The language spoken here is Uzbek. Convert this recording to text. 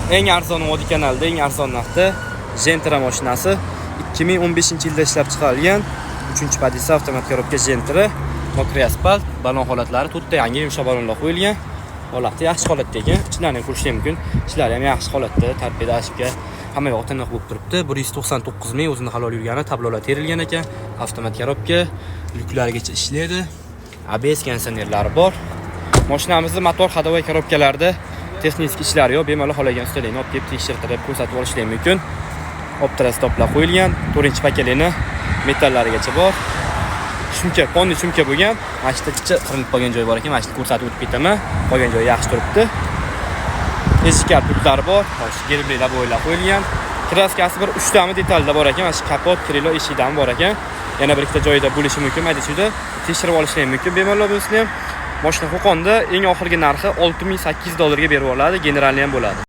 Eng arzon Audi kanalida eng arzon narxda Gentra mashinasi 2015-yilda ishlab chiqarilgan 3-pozitsiya avtomat korobka Gentra, mokriy asfalt, balon holatlari to'rtta yangi yumshoq balonlar qo'yilgan. Holati yaxshi holatda ekan. Ichlarini ko'rish mumkin. Ichlari ham yaxshi holatda, torpeda ashka hamma yoq tiniq bo'lib turibdi. 199 ming o'zini halol yurgani, tablolar terilgan ekan. Avtomat korobka, lyuklarigacha ishlaydi. ABS konditsionerlari bor. Mashinamizning motor ходовой korobkalarida texnik ishlar yo'q, bemalol xohlagan ustalarni olib kelib tekshirtirib ko'rsatib olishlari mumkin. Optira stoplar qo'yilgan, 4-pakalini metallarigacha bor. Shumka, ponni shumka bo'lgan. Mashina qirilib qolgan joyi bor ekan, mashina ko'rsatib o'tib ketaman. Qolgan joyi yaxshi turibdi. Eshiklar putlari bor, gerbli laboylar qo'yilgan. Kraskasi bir 3 tami detalda bor ekan, mana kapot, krilo eshikdan bor ekan. Yana bir ikkita joyida bo'lishi mumkin, mayda-chuyda tekshirib olishlari mumkin bemalol bo'lsin ham. Mashina Qo'qonda eng oxirgi narxi $6,800 ga berib oladi, generalni ham bo'ladi.